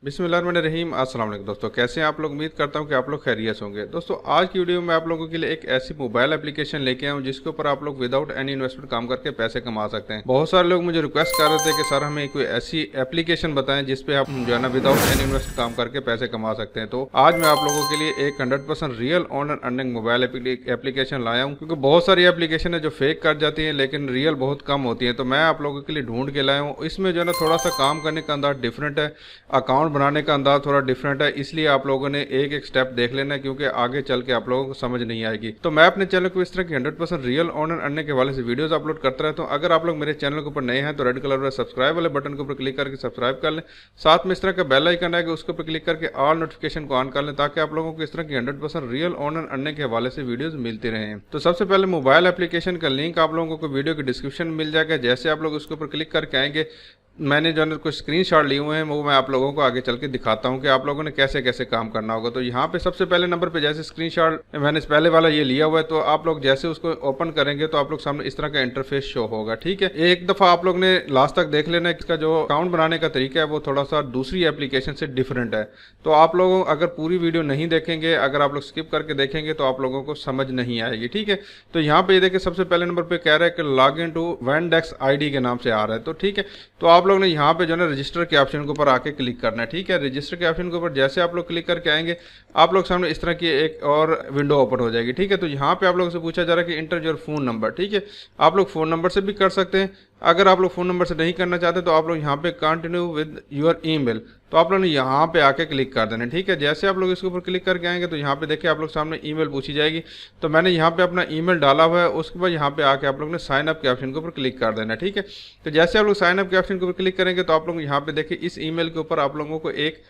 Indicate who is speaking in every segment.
Speaker 1: बिस्मिल्लाहिर्रहमानिर्रहीम। अस्सलाम वालेकुम दोस्तों, कैसे हैं आप लोग। उम्मीद करता हूं कि आप लोग खैरियत होंगे। दोस्तों आज की वीडियो में आप लोगों के लिए एक ऐसी मोबाइल एप्लीकेशन लेके आया हूं जिसके ऊपर आप लोग विदाउट एनी इन्वेस्टमेंट काम करके पैसे कमा सकते हैं। बहुत सारे लोग मुझे रिक्वेस्ट कर रहे थे कि सर हमें कोई ऐसी एप्लीकेशन बताएं जिसपे आप जो है ना विदाउट एनी इन्वेस्ट काम करके पैसे कमा सकते हैं। तो आज मैं आप लोगों के लिए एक 100% real honour earning mobile application लाया हूँ, क्योंकि बहुत सारी एप्लीकेशन है जो फेक कर जाती है लेकिन रियल बहुत कम होती है। तो मैं आप लोगों के लिए ढूंढ के लाया हूँ। इसमें जो है ना थोड़ा सा काम करने का अंदाज डिफरेंट है, अकाउंट बनाने का अंदाज थोड़ा डिफरेंट है, इसलिए आप लोगों ने एक एक स्टेप देख लेना है, क्योंकि आगे चल के आप लोगों को समझ नहीं आएगी। तो मैं अपने चैनल को इस तरह की 100% रियल ऑनर अर्निंग के हवाले से वीडियोस अपलोड करता रहता हूं। अगर आप लोग मेरे चैनल के ऊपर नए हैं तो रेड कलर वाले सब्सक्राइब वाले बटन के ऊपर क्लिक करके सब्सक्राइब कर लें। साथ में इस तरह का बेल आइकन है कि उसके ऊपर क्लिक करके ऑल नोटिफिकेशन को ऑन कर लें, ताकि आप लोगों को इस तरह की 100% रियल ऑनर अर्निंग के हवाले से वीडियोस मिलती रहे। तो सबसे पहले मोबाइल एप्लीकेशन का लिंक आप लोगों को वीडियो के डिस्क्रिप्शन में मिल जाएगा। जैसे आप लोग उसके ऊपर क्लिक करके आएंगे, मैंने जो है कुछ स्क्रीनशॉट लिए हुए हैं, वो मैं आप लोगों को आगे चल के दिखाता हूं कि आप लोगों ने कैसे कैसे काम करना होगा। तो यहाँ पे सबसे पहले नंबर पे जैसे स्क्रीनशॉट मैंने पहले वाला ये लिया हुआ है, तो आप लोग जैसे उसको ओपन करेंगे तो आप लोग सामने इस तरह का इंटरफेस शो होगा। ठीक है, एक दफा आप लोग ने लास्ट तक देख लेना है। इसका जो अकाउंट बनाने का तरीका है वो थोड़ा सा दूसरी एप्लीकेशन से डिफरेंट है। तो आप लोगों अगर पूरी वीडियो नहीं देखेंगे, अगर आप लोग स्किप करके देखेंगे तो आप लोगों को समझ नहीं आएगी। ठीक है, तो यहाँ पे ये देखिए सबसे पहले नंबर पे कह रहा है कि लॉग इन टू वेंडेक्स आईडी के नाम से आ रहा है। तो ठीक है, तो आप लोग ने यहाँ पे जो है रजिस्टर के ऑप्शन के ऊपर आके क्लिक करना है। ठीक है, रजिस्टर के ऑप्शन के ऊपर जैसे आप लोग क्लिक करके आएंगे, आप लोग सामने इस तरह की एक और विंडो ओपन हो जाएगी। ठीक है, तो यहाँ पे आप लोगों से पूछा जा रहा है कि इंटर योर फोन नंबर। ठीक है, आप लोग फोन नंबर से भी कर सकते हैं। अगर आप लोग फोन नंबर से नहीं करना चाहते तो आप लोग यहाँ पे कंटिन्यू विद योर ईमेल, तो आप लोग ने यहाँ पे आके क्लिक कर देना। ठीक है, जैसे आप लोग इसके ऊपर क्लिक करके आएंगे तो यहाँ पे देखिए आप लोग सामने ईमेल पूछी जाएगी। तो मैंने यहाँ पे अपना ईमेल डाला हुआ है। उसके बाद यहाँ पे आके आप लोग ने साइन अप के ऑप्शन के ऊपर क्लिक कर देना। ठीक है, तो जैसे आप लोग साइन अप के ऑप्शन के ऊपर क्लिक करेंगे तो आप लोग यहाँ पे देखिए इस ईमेल के ऊपर आप लोगों को एक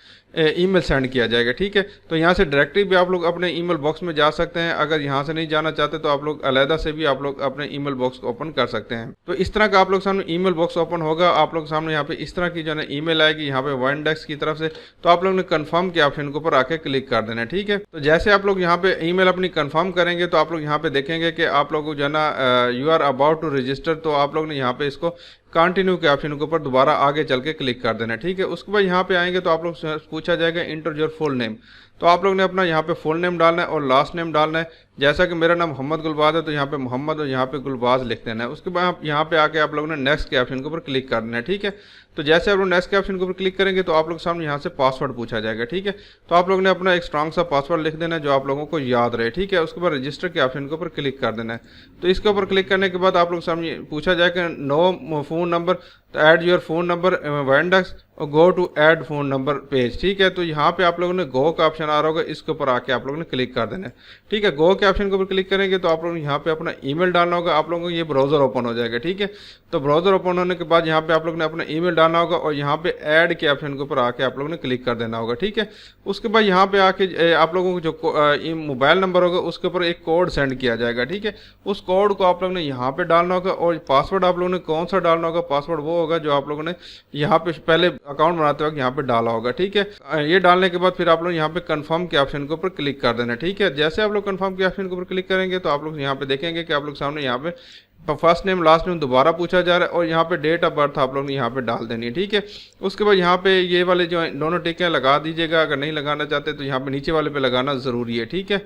Speaker 1: ईमेल सेंड किया जाएगा। ठीक है, तो यहाँ से डायरेक्टली भी आप लोग अपने ईमेल बॉक्स में जा सकते हैं। अगर यहाँ से नहीं जाना चाहते तो आप लोग अलहदा से भी आप लोग अपने ईमेल बॉक्स को ओपन कर सकते हैं। तो इस तरह का आप लोग सामने ईमेल बॉक्स ओपन होगा। आप लोग सामने यहाँ पे इस तरह की जो है ईमेल आएगी यहाँ पे वेंडेक्स की तरफ से। तो आप लोग ने कंफर्म के ऑप्शन के ऊपर आके क्लिक कर देना है। ठीक है, तो जैसे आप लोग यहाँ पे ईमेल अपनी कंफर्म करेंगे तो आप लोग यहाँ पे देखेंगे कि आप लोग जो है ना you are about to register, तो आप लोग ने यहाँ पे इसको कंटिन्यू के ऑप्शन के ऊपर दोबारा आगे चल के क्लिक कर देना। ठीक है, उसके बाद यहाँ पे आएंगे तो आप लोग पूछा जाएगा इंटर योर फुल नेम, तो आप लोग ने अपना यहाँ पे फुल नेम डालना है और लास्ट नेम डालना है। जैसा कि मेरा नाम मोहम्मद गुलबाज है तो यहाँ पे मोहम्मद और यहाँ पे गुलबाज लिख देना है। उसके बाद यहाँ पे आके आप लोगों ने नेक्स्ट के ऑप्शन के ऊपर क्लिक कर देना है। ठीक है, तो जैसे आप लोग नेक्स्ट के ऑप्शन के ऊपर क्लिक करेंगे तो आप लोग सामने यहाँ से पासवर्ड पूछा जाएगा। ठीक है, तो आप लोग ने अपना एक स्ट्रॉन्ग सा पासवर्ड लिख देना है जो आप लोगों को याद रहे। ठीक है, उसके बाद रजिस्टर के ऑप्शन के ऊपर क्लिक कर देना है। तो इसके ऊपर क्लिक करने के बाद आप लोग सामने पूछा जाएगा नो फोन नंबर, तो ऐड योर फोन नंबर वेंडेक्स और go to add phone number page. ठीक है, तो यहाँ पे आप लोगों ने गो का ऑप्शन आ रहा होगा, इसके ऊपर आके आप लोगों ने क्लिक कर देना है। ठीक है, गो के ऑप्शन के ऊपर क्लिक करेंगे तो आप लोग यहाँ पे अपना ईमेल डालना होगा। आप लोगों को ये ब्राउजर ओपन हो जाएगा। ठीक है, तो ब्राउजर ओपन होने के बाद यहाँ पे आप लोग ने अपना ईमेल डालना होगा और यहाँ पे ऐड के ऑप्शन के ऊपर आके आप लोगों ने क्लिक कर देना होगा। ठीक है, उसके बाद यहाँ पे आके आप लोगों को जो मोबाइल नंबर होगा उसके ऊपर एक कोड सेंड किया जाएगा। ठीक है, उस कोड को आप लोग ने यहाँ पे डालना होगा और पासवर्ड आप लोगों ने कौन सा डालना होगा, पासवर्ड वो होगा जो आप लोगों ने यहाँ पे पहले अकाउंट बनाते वक्त यहाँ पे डाला होगा। ठीक है, ये डालने के बाद फिर आप लोग यहाँ पे कंफर्म के ऑप्शन के ऊपर क्लिक कर देना। ठीक है, जैसे आप लोग कंफर्म के ऑप्शन के ऊपर क्लिक करेंगे तो आप लोग यहाँ पे देखेंगे कि आप लोग सामने यहाँ पे फर्स्ट नेम लास्ट नेम दोबारा पूछा जा रहा है और यहाँ पे डेट ऑफ बर्थ आप लोग ने यहाँ पे डाल देनी है। ठीक है, उसके बाद यहाँ पे ये वाले जो दोनों टिकें लगा दीजिएगा। अगर नहीं लगाना चाहते तो यहाँ पे नीचे वाले पे लगाना ज़रूरी है। ठीक है,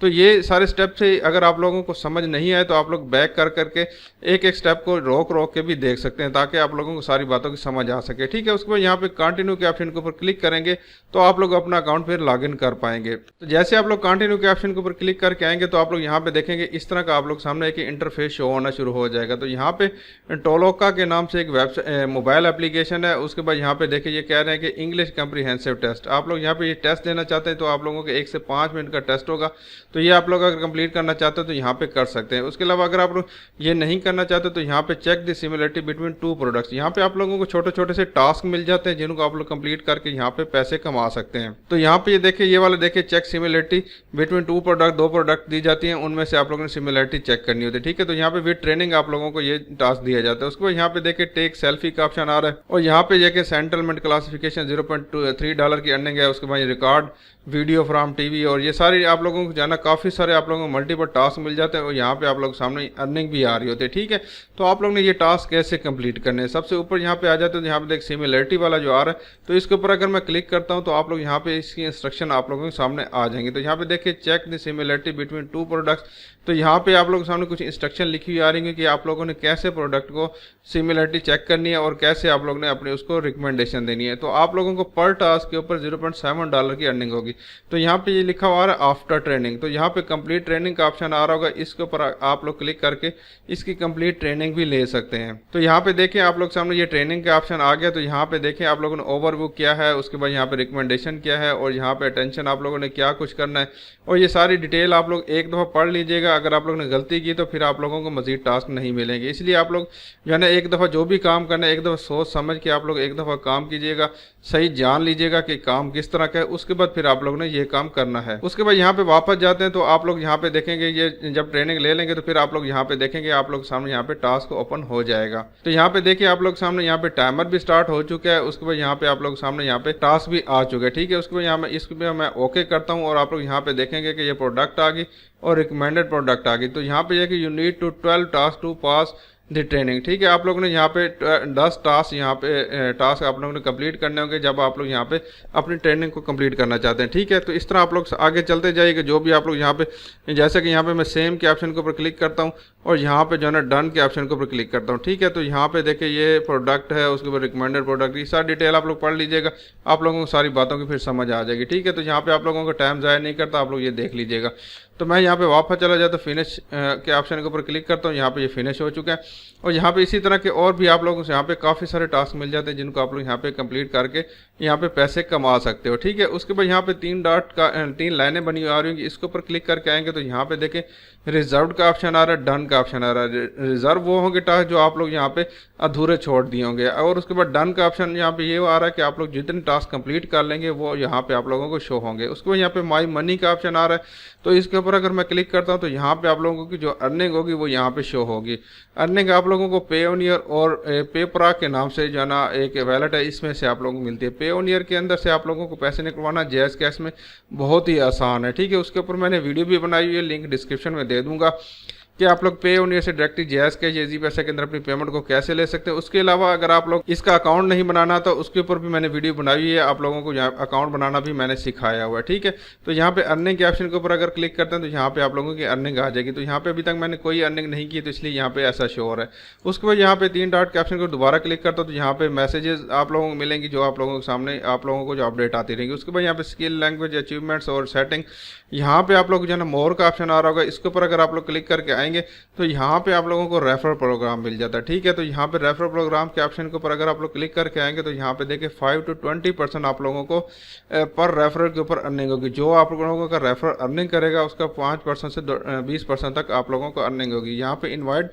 Speaker 1: तो ये सारे स्टेप से अगर आप लोगों को समझ नहीं आए तो आप लोग बैक कर करके एक एक स्टेप को रोक रोक के भी देख सकते हैं, ताकि आप लोगों को सारी बातों की समझ आ सके। ठीक है, उसके बाद यहाँ पे कंटिन्यू के ऑप्शन के ऊपर क्लिक करेंगे तो आप लोग अपना अकाउंट फिर लॉगिन कर पाएंगे। तो जैसे आप लोग कंटिन्यू के ऑप्शन के ऊपर क्लिक करके आएंगे तो आप लोग यहाँ पे देखेंगे इस तरह का आप लोग सामने एक इंटरफेस शो होना शुरू हो जाएगा। तो यहाँ पे टोलोका के नाम से एक वेबसाइट मोबाइल एप्लीकेशन है। उसके बाद यहाँ पे देखिए ये कह रहे हैं कि इंग्लिश कम्प्रीहेंसिव टेस्ट, आप लोग यहाँ पे ये टेस्ट देना चाहते हैं तो आप लोगों के 1 से 5 मिनट का टेस्ट होगा। तो ये आप लोग अगर कंप्लीट करना चाहते हो तो यहाँ पे कर सकते हैं। उसके अलावा अगर आप लोग ये नहीं करना चाहते तो यहाँ पे check the similarity between two products, यहाँ पे आप लोगों को छोटे छोटे से टास्क मिल जाते हैं जिनको आप लोग कंप्लीट करके यहाँ पे पैसे कमा सकते हैं। तो यहाँ पे ये देखिए ये वाले देखिए check similarity between two product, 2 product दी जाती हैं, उनमें से आप लोगों ने सिमिलरिटी चेक करनी होती है। ठीक है, तो यहाँ पे विद ट्रेनिंग आप लोगों को ये टास्क दिया जाता है। उसके बाद यहाँ पे देखिए टेक सेल्फी का ऑप्शन आ रहा है और यहाँ पे देखिए सेटलमेंट क्लासिफिकेशन $0.3 की अर्निंग है। उसके बाद रिकॉर्ड वीडियो फ्रॉम टीवी और ये सारी आप लोगों को जाना काफ़ी सारे आप लोगों को मल्टीपल टास्क मिल जाते हैं और यहाँ पे आप लोग सामने अर्निंग भी आ रही होती है। ठीक है, तो आप लोग ने ये टास्क कैसे कंप्लीट करने हैं, सबसे ऊपर यहाँ पे आ जाते हैं, यहाँ पे देख सिमिलरिटी वाला जो आ रहा है, तो इसके ऊपर अगर मैं क्लिक करता हूँ तो आप लोग यहाँ पे इसकी इंस्ट्रक्शन आप लोगों के सामने आ जाएंगे। तो यहाँ पे देखिए check the similarity between two products, तो यहाँ पे आप लोगों के सामने कुछ इंस्ट्रक्शन लिखी हुई आ रही है कि आप लोगों ने कैसे प्रोडक्ट को सिमिलरिटी चेक करनी है और कैसे आप लोग ने अपने उसको रिकमेंडेशन देनी है। तो आप लोगों को पर टास्क के ऊपर $0.7 की अर्निंग होगी। तो यहाँ पे ये लिखा हुआ है आफ्टर ट्रेनिंग, तो यहाँ पे कंप्लीट ट्रेनिंग का ऑप्शन आ रहा होगा, इसके ऊपर आप लोग क्लिक करके इसकी कंप्लीट ट्रेनिंग भी ले सकते हैं। तो यहाँ पे देखें आप लोग सामने ये ट्रेनिंग का ऑप्शन आ गया। तो यहाँ पे देखें आप लोगों ने ओवरव्यू क्या है, उसके बाद यहाँ पे रिकमेंडेशन क्या है और यहाँ पे अटेंशन आप लोगों ने क्या कुछ करना है, और ये सारी डिटेल आप लोग एक दफ़ा पढ़ लीजिएगा। अगर आप लोग ने गलती की तो फिर आप लोगों को मजीद टास्क नहीं मिलेंगे, इसलिए आप लोग जो है ना एक दफ़ा जो भी काम करना है एक दफ़ा सोच समझ के आप लोग एक दफ़ा काम कीजिएगा, सही जान लीजिएगा कि काम किस तरह का है, उसके बाद फिर आप लोग ने ये काम करना है। उसके बाद यहाँ पे वापस जाते हैं तो आप लोग यहाँ पे देखेंगे, ये जब ट्रेनिंग ले लेंगे तो फिर आप लोग यहाँ पे देखेंगे आप लोग सामने यहाँ पे टास्क ओपन हो जाएगा। तो यहाँ पे देखिए आप लोग सामने यहाँ पे टाइमर भी स्टार्ट हो चुका है, उसके बाद यहाँ पे आप लोग सामने यहाँ पे टास्क भी आ चुके हैं। ठीक है, उसके बाद यहाँ मैं इसको मैं ओके करता हूँ और आप लोग यहाँ पे देखेंगे कि ये प्रोडक्ट आ गई और रिकमेंडेड प्रोडक्ट आ गई। तो यहाँ पे यह कि you need to 12 task to pass the training. ठीक है, आप लोगों ने यहाँ पे 10 टास्क यहाँ पे टास्क आप लोगों ने कंप्लीट करने होंगे जब आप लोग यहाँ पे अपनी ट्रेनिंग को कंप्लीट करना चाहते हैं। ठीक है, तो इस तरह आप लोग आगे चलते जाइएगा। जो भी आप लोग यहाँ पे, जैसे कि यहाँ पे मैं सेम के ऑप्शन के ऊपर क्लिक करता हूँ और यहाँ पे जो है ना डन के ऑप्शन के ऊपर क्लिक करता हूँ। ठीक है, तो यहाँ पे देखिए ये प्रोडक्ट है, उसके ऊपर रिकमेंडेड प्रोडक्ट, ये सारी डिटेल आप लोग पढ़ लीजिएगा, आप लोगों को सारी बातों की फिर समझ आ जाएगी। ठीक है, तो यहाँ पे आप लोगों को टाइम ज़ाया नहीं करता, आप लोग ये देख लीजिएगा। तो मैं यहाँ पे वापस चला जाता हूँ, फिनिश के ऑप्शन के ऊपर क्लिक करता हूँ, यहाँ पे ये फिनिश हो चुका है। और यहाँ पे इसी तरह के और भी आप लोगों से यहाँ पे काफ़ी सारे टास्क मिल जाते हैं जिनको आप लोग यहाँ पे कंप्लीट करके यहाँ पे पैसे कमा सकते हो। ठीक है, उसके बाद यहाँ पे 3 लाइनें बनी आ रही होंगी, इसके ऊपर क्लिक करके आएंगे तो यहाँ पे देखें रिजर्व का ऑप्शन आ रहा है, डन का ऑप्शन आ रहा है। रिजर्व वो होंगे टास्क जो आप लोग यहाँ पे अधूरे छोड़ दिए होंगे, और उसके बाद डन का ऑप्शन यहाँ पे ये आ रहा है कि आप लोग जितने टास्क कंप्लीट कर लेंगे वो यहाँ पे आप लोगों को शो होंगे। उसके बाद यहाँ पे माई मनी का ऑप्शन आ रहा है, तो इसके ऊपर अगर मैं क्लिक करता हूँ तो यहाँ पे आप लोगों की जो अर्निंग होगी वो यहाँ पे शो होगी। अर्निंग आप लोगों को पेओनियर और पेपरा के नाम से जो है ना एक वैलेट है, इसमें से आप लोगों को मिलती है। पेओनियर के अंदर से आप लोगों को पैसे निकलवाना जैज़ कैश में बहुत ही आसान है। ठीक है, उसके ऊपर मैंने वीडियो भी बनाई हुई है, लिंक डिस्क्रिप्शन में दे दूंगा कि आप लोग पेओनियर से डायरेक्टली जैज़ कैश या ईज़ी-पैसा के अंदर अपनी पेमेंट को कैसे ले सकते हैं। उसके अलावा अगर आप लोग इसका अकाउंट नहीं बनाना तो उसके ऊपर भी मैंने वीडियो बनाई हुई है, आप लोगों को यहाँ अकाउंट बनाना भी मैंने सिखाया हुआ है। ठीक है, तो यहाँ पे अर्निंग के ऑप्शन के ऊपर अगर क्लिक करते हैं तो यहाँ पे आप लोगों की अर्निंग आ जाएगी। तो यहाँ पे अभी तक मैंने कोई अर्निंग नहीं की तो इसलिए यहाँ पे ऐसा शो हो रहा है। उसके बाद यहाँ पे 3 डॉट के ऑप्शन को दोबारा क्लिक करता हूँ तो यहाँ पे मैसेजेस आप लोगों को मिलेंगी जो आप लोगों के सामने आप लोगों को जो अपडेट आती रहेंगी। उसके बाद यहाँ पे स्किल, लैंग्वेज, अचीवमेंट्स और सेटिंग, यहाँ पे आप लोग जो है ना मोर का ऑप्शन आ रहा होगा, इसके ऊपर अगर आप लोग क्लिक करके आएंगे तो यहाँ पे आप लोगों को रेफर प्रोग्राम मिल जाता है। ठीक है, तो यहाँ पे रेफर प्रोग्राम के ऑप्शन के ऊपर अगर आप लोग क्लिक करके आएंगे तो यहाँ पे देखिए 5 to 20% आप लोगों को पर रेफरल के ऊपर अर्निंग होगी। जो आप लोगों का रेफर अर्निंग करेगा उसका 5% से 20% तक आप लोगों को अर्निंग होगी। यहाँ पे इनवाइट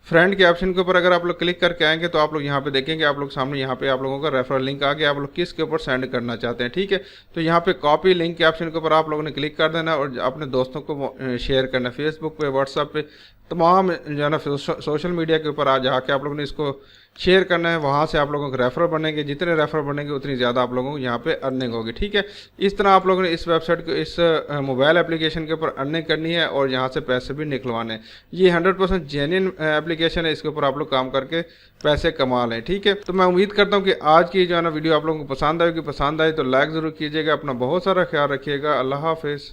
Speaker 1: फ्रेंड के ऑप्शन के ऊपर अगर आप लोग क्लिक करके आएंगे तो आप लोग यहाँ पे देखेंगे आप लोग सामने यहाँ पे आप लोगों का रेफरल लिंक आ गया, आप लोग किसके ऊपर सेंड करना चाहते हैं। ठीक है, तो यहाँ पे कॉपी लिंक के ऑप्शन के ऊपर आप लोगों ने क्लिक कर देना और अपने दोस्तों को शेयर करना, फेसबुक पे, व्हाट्सएप पे, तमाम जो है ना सोशल मीडिया के ऊपर आ जाके आप लोगों ने इसको शेयर करना है। वहाँ से आप लोगों के रेफर बनेंगे, जितने रेफर बनेंगे उतनी ज़्यादा आप लोगों को यहाँ पे अर्निंग होगी। ठीक है, इस तरह आप लोगों ने इस वेबसाइट को, इस मोबाइल एप्लीकेशन के ऊपर अर्निंग करनी है और यहाँ से पैसे भी निकलवाने हैं। ये 100% जेन्युइन एप्लीकेशन है, इसके ऊपर आप लोग काम करके पैसे कमा लें। ठीक है, तो मैं उम्मीद करता हूँ कि आज की जो है ना वीडियो आप लोगों को पसंद आएगी। पसंद आए तो लाइक ज़रूर कीजिएगा। अपना बहुत सारा ख्याल रखिएगा। अल्लाह हाफिज़।